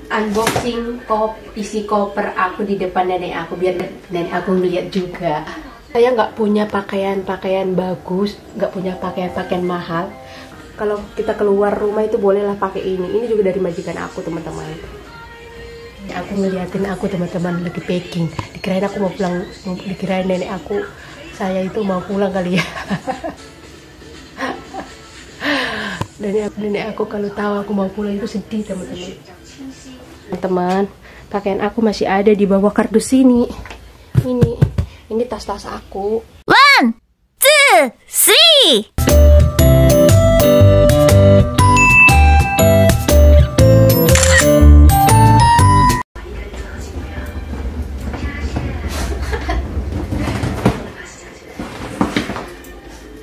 unboxing isi koper aku di depan nenek aku biar nenek aku ngeliat juga. Saya nggak punya pakaian bagus, nggak punya pakaian mahal. Kalau kita keluar rumah itu bolehlah pakai ini. Ini juga dari majikan aku, teman-teman. Aku ngeliatin aku, teman-teman, lagi packing. Dikirain aku mau pulang, dikirain nenek aku saya itu mau pulang kali ya. Nenek aku kalau tahu aku mau pulang itu sedih, teman-teman. Teman-teman, pakaian aku masih ada di bawah kardus ini. Ini tas-tas aku. 1, 2, 3.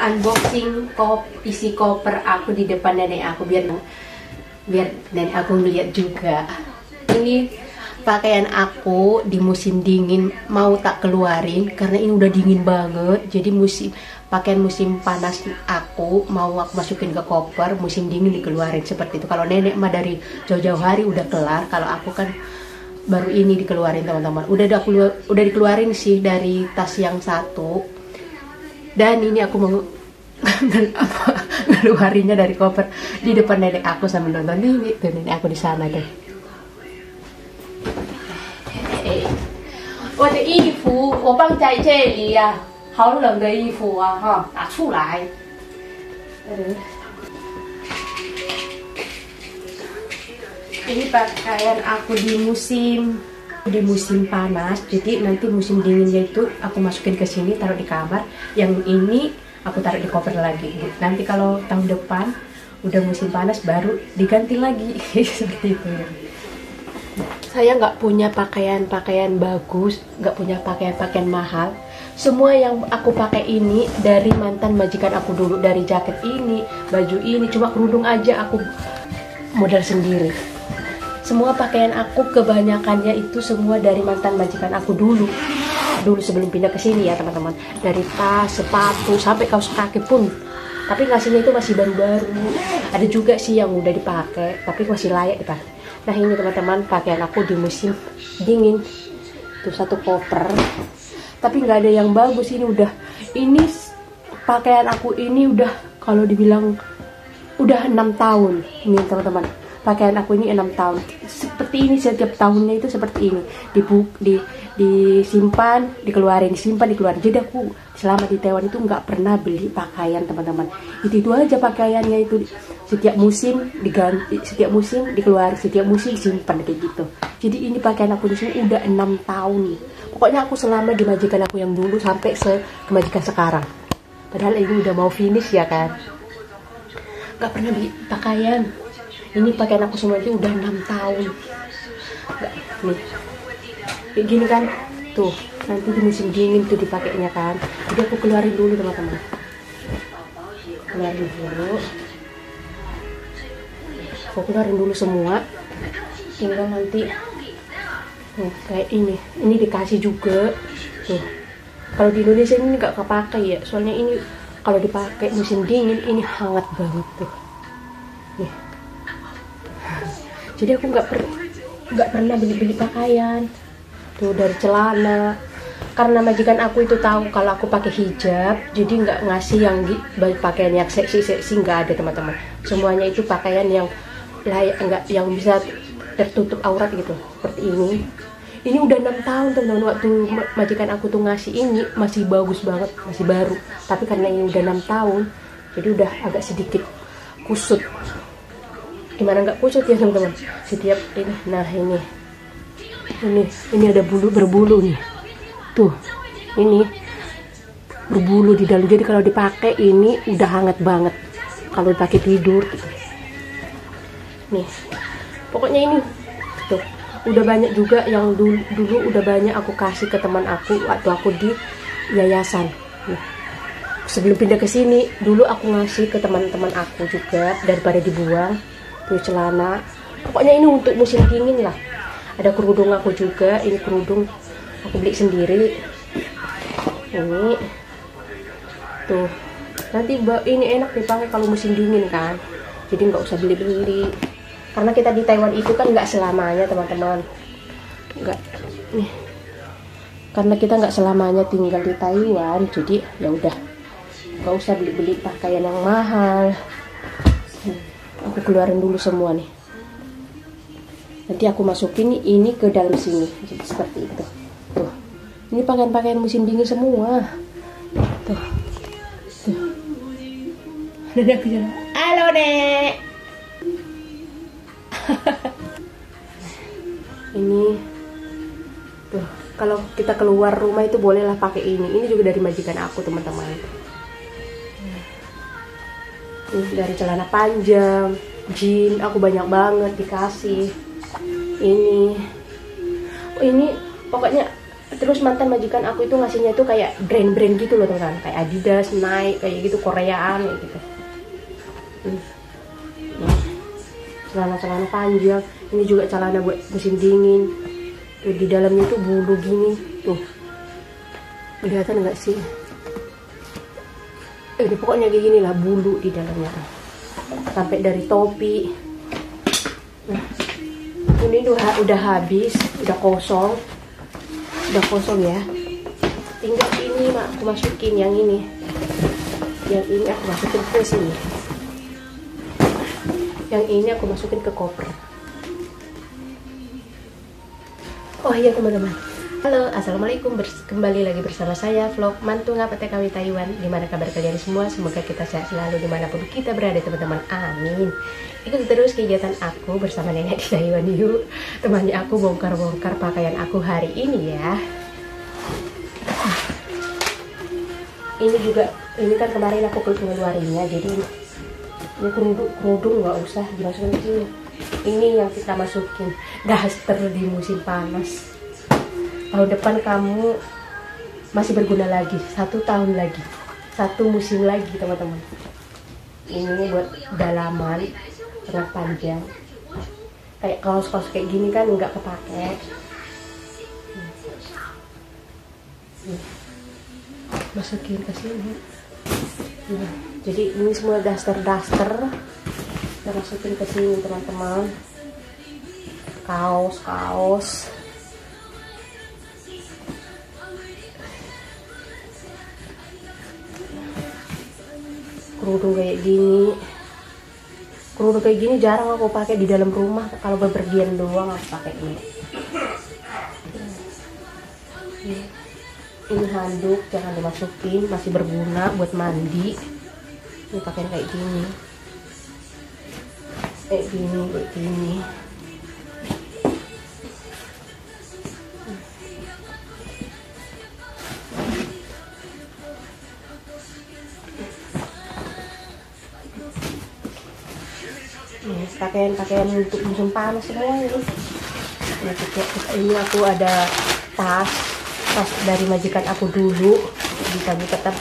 Unboxing isi koper aku di depan nenek aku biar nenek aku ngeliat juga. Ini pakaian aku di musim dingin mau tak keluarin karena ini udah dingin banget. Jadi pakaian musim panas aku mau aku masukin ke koper, musim dingin dikeluarin seperti itu. Kalau nenek mah dari jauh-jauh hari udah kelar, kalau aku kan baru ini dikeluarin, teman-teman. Udah dikeluarin sih dari tas yang satu. Dan ini aku mau ngeluarinnya dari koper di depan nenek aku sambil nonton TV. Tuh nenek aku di sana deh. 我的衣服我放在这里呀，好冷的衣服啊，哈，拿出来。Ini pakaian aku di musim panas, jadi nanti musim dinginnya itu aku masukin ke sini, taruh di kamar. Yang ini aku taruh di koper lagi. Nanti kalau tahun depan udah musim panas baru diganti lagi. Seperti itu. Saya nggak punya pakaian bagus, nggak punya pakaian mahal. Semua yang aku pakai ini dari mantan majikan aku dulu, dari jaket ini, baju ini, cuma kerudung aja aku modal sendiri. Semua pakaian aku kebanyakannya itu semua dari mantan majikan aku dulu sebelum pindah ke sini ya, teman-teman. Dari tas, sepatu, sampai kaos kaki pun. Tapi ngasihnya itu masih baru-baru. Ada juga sih yang udah dipakai, tapi masih layak dipakai. Nah ini, teman-teman, pakaian aku di musim dingin. Tuh satu koper. Tapi nggak ada yang bagus ini pakaian aku ini udah kalau dibilang udah 6 tahun. Ini, teman-teman. Pakaian aku ini 6 tahun. Seperti ini setiap tahunnya itu seperti ini. Disimpan, dikeluarin, disimpan, dikeluarin. Jadi aku selama di Taiwan itu nggak pernah beli pakaian, teman-teman. Itu aja pakaiannya itu. Setiap musim diganti, setiap musim dikeluarin, setiap musim simpan kayak gitu. Jadi ini pakaian aku di sini udah 6 tahun. Pokoknya aku selama di majikan aku yang dulu sampai ke majikan sekarang. Padahal ini udah mau finish ya kan. Nggak pernah beli pakaian. Ini pakaian aku semua itu udah 6 tahun. Nih. Kayak gini kan. Tuh, nanti di musim dingin tuh dipakainya kan. Jadi aku keluarin dulu, teman-teman. Keluarin dulu. Aku keluarin dulu semua. Tinggal nanti kayak ini dikasih juga. Tuh. Kalau di Indonesia ini nggak kepake ya. Soalnya ini kalau dipakai musim dingin ini hangat banget tuh. Nih. Jadi aku nggak pernah beli pakaian. Tuh dari celana, karena majikan aku itu tahu kalau aku pakai hijab, jadi nggak ngasih yang pakaian yang seksi nggak ada, teman-teman. Semuanya itu pakaian yang layak, yang bisa tertutup aurat gitu, seperti ini. Ini udah 6 tahun, teman-teman. Waktu majikan aku tuh ngasih ini masih bagus banget, masih baru. Tapi karena ini udah 6 tahun, jadi udah agak sedikit kusut. Gimana nggak kusut ya, teman-teman? Setiap ini, nah ini ada berbulu nih. Tuh, ini berbulu di dalam. Jadi kalau dipakai ini udah hangat banget. Kalau dipakai tidur gitu. Nih, pokoknya ini tuh udah banyak juga yang dulu udah banyak aku kasih ke teman aku waktu aku di yayasan. Nih. Sebelum pindah ke sini, dulu aku ngasih ke teman-teman aku juga daripada dibuang. Tuh celana. Pokoknya ini untuk musim dingin lah. Ada kerudung aku juga, ini kerudung aku beli sendiri. Ini tuh, nanti ini enak dipakai kalau musim dingin kan. Jadi nggak usah beli-beli. Karena kita di Taiwan itu kan nggak selamanya teman-teman, nggak nih. Karena kita nggak selamanya tinggal di Taiwan, jadi ya udah nggak usah beli-beli pakaian yang mahal. Aku keluarin dulu semua nih. Nanti aku masukin ini ke dalam sini, jadi seperti itu. Tuh, ini pakaian-pakaian musim dingin semua. Tuh, tuh. Halo Nek. Ini tuh, kalau kita keluar rumah itu bolehlah pakai ini. Ini juga dari majikan aku teman-teman. Ini dari celana panjang, jeans, aku banyak banget dikasih. Ini, oh ini pokoknya terus mantan majikan aku itu ngasihnya itu kayak brand-brand gitu loh teman-teman, kayak Adidas, Nike, kayak gitu, Koreaan kayak gitu. Celana-celana panjang, ini juga celana buat musim dingin. Tuh, di dalamnya tuh bulu gini, tuh kelihatan nggak sih? Ini pokoknya kayak gini lah, bulu di dalamnya, sampai dari topi. Nah, ini udah habis, udah kosong ya. Tinggal ini aku masukin yang ini aku masukin ke sini. Yang ini aku masukin ke koper. Oh iya teman-teman, halo, assalamualaikum, kembali lagi bersama saya vlog Mantu Ngapa TKW Taiwan. Gimana kabar kalian semua? Semoga kita sehat selalu dimanapun kita berada teman-teman, amin. Ikuti terus kegiatan aku bersama nenek di Taiwan yuk. Temani aku bongkar-bongkar pakaian aku hari ini ya. Ini juga, ini kan kemarin aku keluarinnya, jadi ini kerudung nggak usah dimasukin ke sini. Ini yang kita masukin daster di musim panas. Tahun depan kamu masih berguna lagi, 1 tahun lagi, 1 musim lagi teman-teman. Ini buat dalaman celana panjang, kayak kaos-kaos kayak gini kan nggak kepake. Masukin ke sini. Nah, jadi ini semua daster kita masukin ke sini teman-teman. Kaos kerudung kayak gini jarang aku pakai di dalam rumah. Kalau bepergian doang aku pakai ini. Ini handuk jangan dimasukin, masih berguna buat mandi. Ini pakaian kayak gini. Kayak gini. Pakaian untuk musim panas semua ini. Ini aku ada tas dari majikan aku dulu, bisa buka tuh,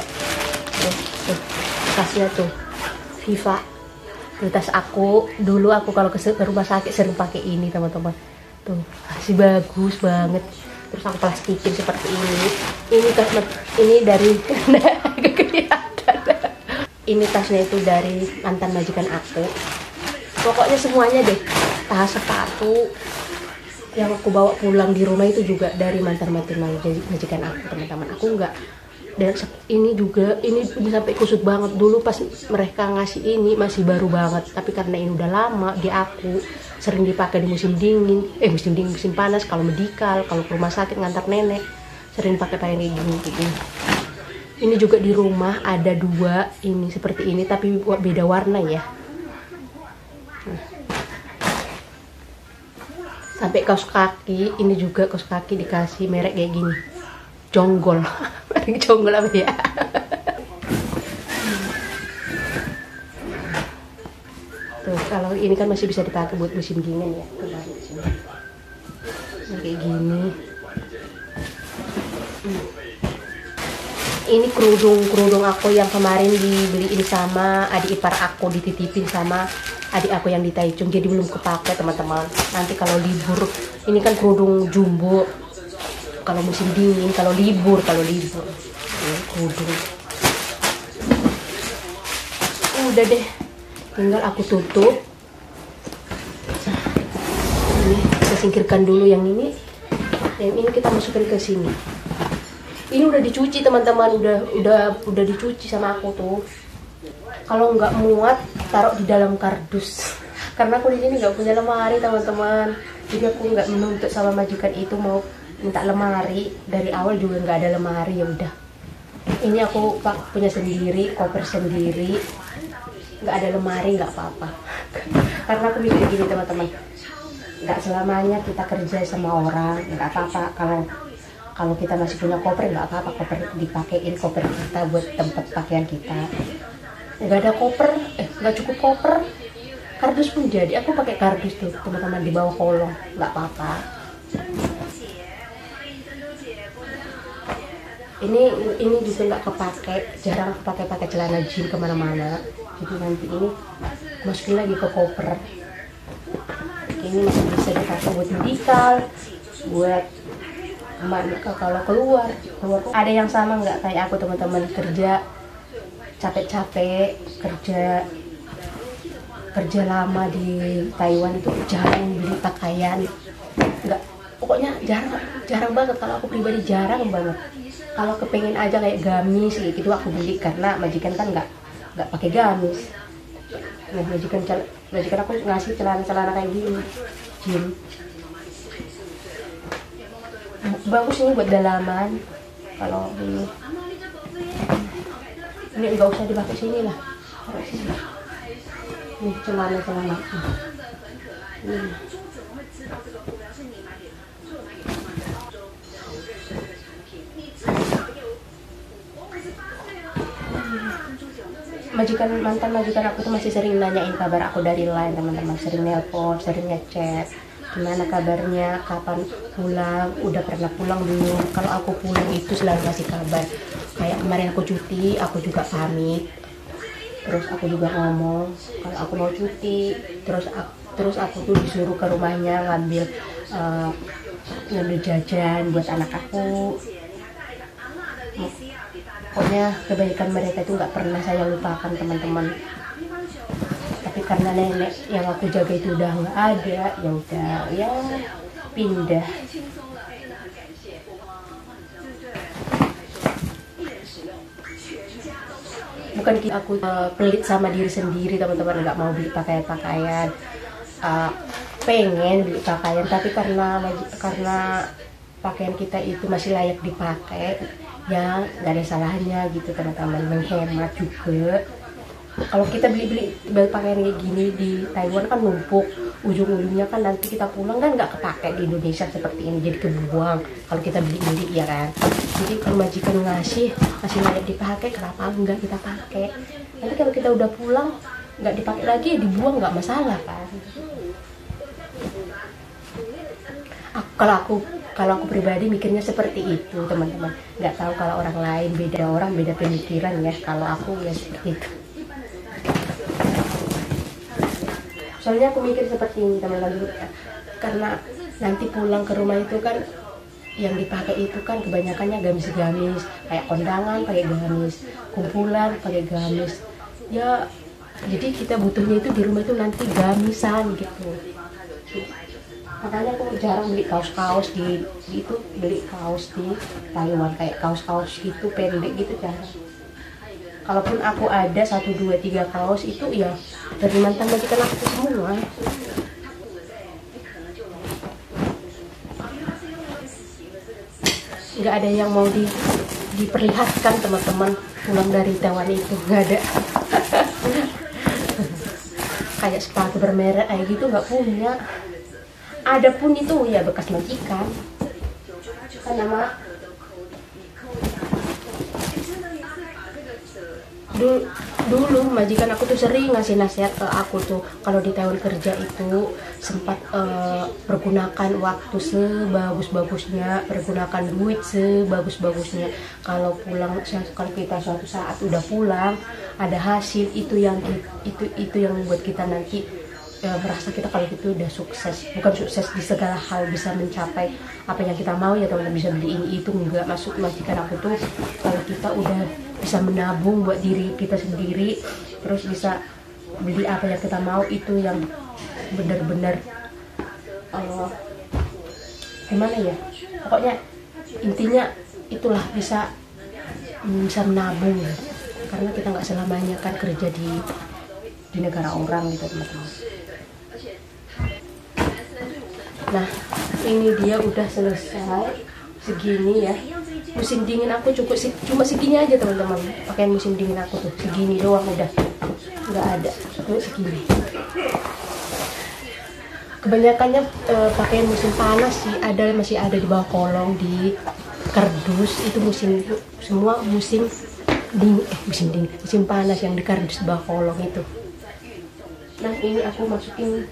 tasnya tuh Viva. Tuh, tas aku dulu, aku kalau ke rumah sakit sering pakai ini teman-teman. Tuh masih bagus banget. Terus aku plastikin seperti ini. Ini dari kelihatan. Ini tasnya itu dari mantan majikan aku. Pokoknya semuanya deh, tas sepatu yang aku bawa pulang di rumah itu juga dari mantan majikan aku teman-teman. Aku enggak, dan ini juga ini sampai kusut banget. Dulu pas mereka ngasih ini masih baru banget, tapi karena ini udah lama di aku, sering dipakai di musim panas, kalau medikal, kalau ke rumah sakit ngantar nenek, sering pakai kayak gini. Ini juga di rumah ada 2 ini seperti ini, tapi beda warna ya. Sampai kaos kaki, ini juga kaos kaki dikasih merek kayak gini, Jonggol. Jonggol apa ya? Tuh, kalau ini kan masih bisa dipakai buat musim dingin ya. Nah, kayak gini. Ini kerudung aku yang kemarin dibeliin sama adik ipar aku, dititipin sama adik aku yang di Taichung, jadi belum kepake teman-teman. Nanti kalau libur, ini kan kerudung jumbo, kalau musim dingin, kalau libur kerudung. Udah deh, tinggal aku tutup kita singkirkan dulu yang ini kita masukin ke sini. Ini udah dicuci teman-teman, udah dicuci sama aku tuh. Kalau nggak muat taruh di dalam kardus karena aku di sini nggak punya lemari teman-teman, jadi aku nggak menuntut sama majikan itu mau minta lemari. Dari awal juga nggak ada lemari, ya udah ini aku punya sendiri, koper sendiri, nggak ada lemari nggak apa-apa. Karena aku mikir gini teman-teman, nggak selamanya kita kerja sama orang, nggak apa-apa kalau kita masih punya koper, nggak apa-apa koper dipakein koper kita buat tempat pakaian kita. Nggak ada koper, nggak cukup koper, kardus pun jadi. Aku pakai kardus tuh teman-teman di bawah kolong, nggak apa-apa. Ini juga nggak kepake, jarang pakai celana jeans kemana-mana. Jadi nanti ini masukin lagi ke koper. Ini masih bisa dipakai buat medikal, buat kalau keluar. Ada yang sama nggak kayak aku teman-teman, kerja capek-capek, kerja lama di Taiwan itu jarang beli pakaian, nggak, pokoknya jarang banget. Kalau aku pribadi jarang banget. Kalau kepengen aja kayak gamis gitu aku beli, karena majikan kan nggak pakai gamis. Nah, majikan aku ngasih celana kayak gini, jeans. Bagus ini buat dalaman. Kalau ini nggak usah dipakai sini lah, ini celana ini. Mantan majikan aku tuh masih sering nanyain kabar aku dari line teman-teman, sering nelpon, sering ngechat, gimana kabarnya, kapan pulang, udah pernah pulang belum. Kalau aku pulang itu selalu ngasih kabar. Kayak kemarin aku cuti, aku juga pamit, terus aku juga ngomong kalau aku mau cuti, terus aku tuh disuruh ke rumahnya ngambil jajan buat anak aku. Pokoknya kebaikan mereka itu nggak pernah saya lupakan teman-teman. Tapi karena nenek yang aku jaga itu udah nggak ada, ya udah ya pindah. Bukan aku pelit sama diri sendiri teman-teman, nggak mau beli pakaian, pengen beli pakaian, tapi karena pakaian kita itu masih layak dipakai, ya nggak ada salahnya gitu teman-teman, menghemat juga. Kalau kita beli pakaian kayak gini di Taiwan kan numpuk, ujung-ujungnya kan nanti kita pulang kan nggak kepake di Indonesia seperti ini, jadi kebuang kalau kita beli ya kan. Jadi kalau majikan ngasih layak dipakai, kenapa enggak kita pakai? Nanti kalau kita udah pulang nggak dipakai lagi, ya dibuang, nggak masalah kan. Kalau aku pribadi mikirnya seperti itu teman-teman. Nggak tahu kalau orang lain, beda pemikiran ya. Kalau aku ya seperti itu. Soalnya aku mikir seperti ini teman-teman, karena nanti pulang ke rumah itu kan yang dipakai itu kan kebanyakannya gamis-gamis, kayak kondangan pakai gamis, kumpulan pakai gamis. Ya jadi kita butuhnya itu di rumah itu nanti gamisan gitu. Makanya aku jarang beli kaos-kaos beli kaos di Taiwan kayak kaos-kaos gitu pendek gitu jarang. Kalaupun aku ada 1, 2, 3 kaos itu ya dari mantan majikan aku semua. Nggak ada yang mau diperlihatkan teman-teman pulang dari Taiwan itu, nggak ada. Kayak sepatu bermerek kayak gitu nggak punya. Ada pun itu ya bekas majikan. Kan nama dulu majikan aku tuh sering ngasih nasihat ke aku tuh, kalau di Taiwan kerja itu sempat pergunakan waktu sebagus-bagusnya, pergunakan duit sebagus-bagusnya. Kalau kita suatu saat udah pulang ada hasil, itu yang membuat kita nanti merasa kita kalau itu udah sukses. Bukan sukses di segala hal, bisa mencapai apa yang kita mau ya teman-teman, bisa beli ini itu, enggak. Maksud majikan aku tuh kalau kita udah bisa menabung buat diri kita sendiri, terus bisa beli apa yang kita mau, itu yang benar-benar gimana ya, pokoknya intinya itulah bisa menabung ya. Karena kita nggak selamanya kan kerja di negara orang gitu teman-teman. Nah ini dia udah selesai segini ya. Musim dingin aku cuma segini aja teman-teman. Pakaian musim dingin aku tuh segini doang udah, nggak ada segini. Kebanyakannya pakaian musim panas sih, masih ada di bawah kolong, di kardus. Itu semua musim panas yang di kardus bawah kolong itu. Nah ini aku masukin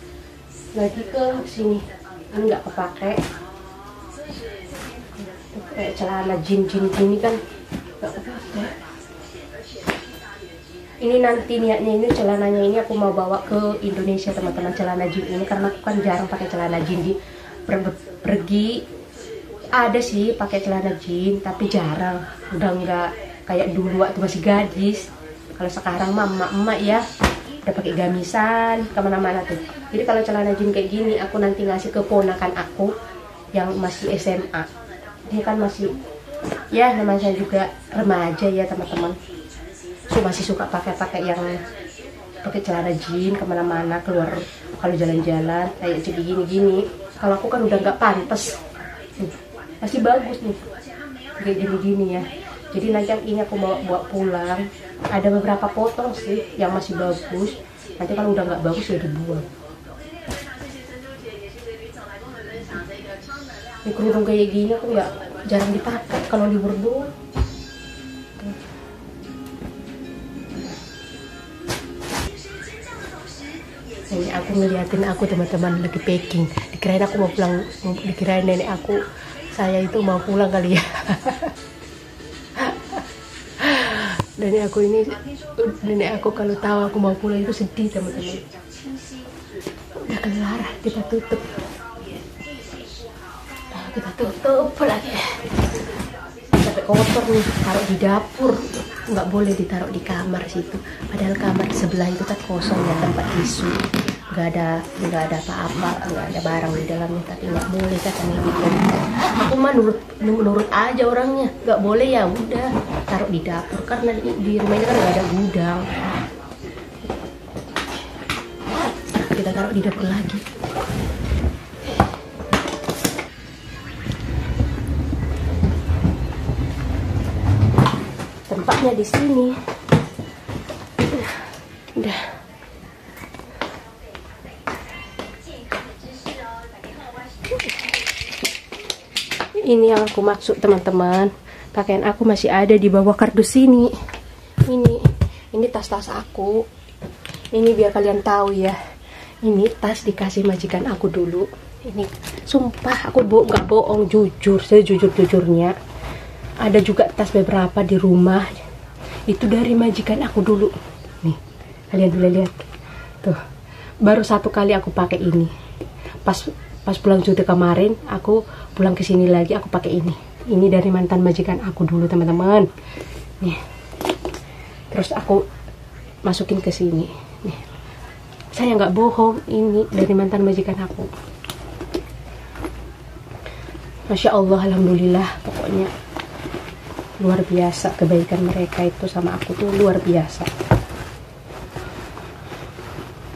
lagi ke sini, ini nggak kepake. Kayak celana jeans gini kan nggak kepake. Ini nanti niatnya ini celananya ini aku mau bawa ke Indonesia teman-teman, celana jeans ini, karena aku kan jarang pakai celana jeans di pergi. Ada sih pakai celana jeans tapi jarang, udah nggak kayak dulu waktu masih gadis. Kalau sekarang mah emak-emak ya udah pakai gamisan kemana-mana tuh. Jadi kalau celana jeans kayak gini aku nanti ngasih ke ponakan aku yang masih SMA. Dia kan masih ya namanya juga remaja ya teman-teman. Masih suka pakai yang pakai celana jeans kemana-mana, keluar kalau jalan-jalan kayak jadi gini-gini. Kalau aku kan udah nggak pantas. Masih bagus nih kayak gini-gini ya. Jadi nanti yang ini aku bawa pulang. Ada beberapa potong sih yang masih bagus. Nanti kalau udah nggak bagus ya dibuang. Ini kerudung kayak gini aku nggak jarang dipakai kalau libur doang. Ini aku ngeliatin aku teman-teman lagi packing. Dikirain aku mau pulang, dikirain nenek saya itu mau pulang kali ya. Nenek aku kalau tahu aku mau pulang itu sedih teman-teman. Udah kelar, kita tutup. Kita tutup lagi. Sampai kotor nih, taruh di dapur. Nggak boleh ditaruh di kamar situ. Padahal kamar sebelah itu kan kosong ya, tempat tisu. Nggak ada apa-apa, nggak ada barang di dalamnya, tapi nggak boleh katanya gitu. Aku mah nurut aja orangnya, nggak boleh ya udah taruh di dapur, karena di rumah ini kan nggak ada gudang. Kita taruh di dapur lagi. Tempatnya di sini. Udah. Ini yang aku maksud teman-teman. Pakaian aku masih ada di bawah kardus sini. Ini tas-tas aku. Ini biar kalian tahu ya. Ini tas dikasih majikan aku dulu. Ini sumpah aku nggak bohong, jujur, saya jujur-jujurnya. Ada juga tas beberapa di rumah. Itu dari majikan aku dulu. Nih, kalian boleh lihat. Tuh. Baru 1 kali aku pakai ini. Pas pulang cuti kemarin, aku pulang ke sini lagi, aku pakai ini. Ini dari mantan majikan aku dulu, teman-teman. Nih. Terus aku masukin ke sini. Nih. Saya nggak bohong, ini dari mantan majikan aku. Masya Allah, alhamdulillah, pokoknya luar biasa kebaikan mereka itu sama aku tuh luar biasa.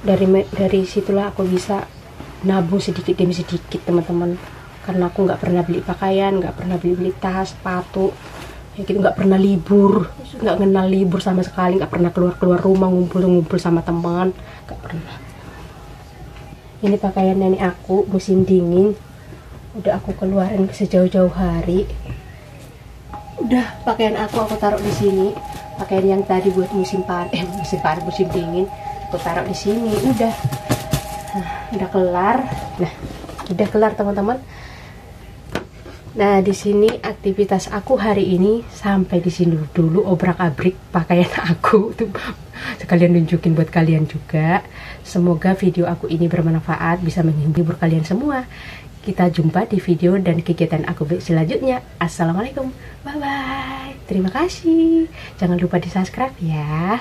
Dari situlah aku bisa nabung sedikit demi sedikit teman-teman, karena aku nggak pernah beli pakaian, nggak pernah beli tas, sepatu ya gitu, nggak pernah libur, nggak kenal libur sama sekali, nggak pernah keluar rumah ngumpul sama teman, nggak pernah. Ini pakaian nenek aku musim dingin, udah aku keluarin sejauh-jauh hari. Udah pakaian aku taruh di sini. Pakaian yang tadi buat musim dingin aku taruh di sini. Udah kelar. Nah, udah kelar teman-teman. Nah, di sini aktivitas aku hari ini sampai di sini dulu, obrak-abrik pakaian aku tuh. Sekalian nunjukin buat kalian juga. Semoga video aku ini bermanfaat, bisa menghibur kalian semua. Kita jumpa di video dan kegiatan aku selanjutnya. Assalamualaikum. Bye-bye. Terima kasih. Jangan lupa di subscribe ya.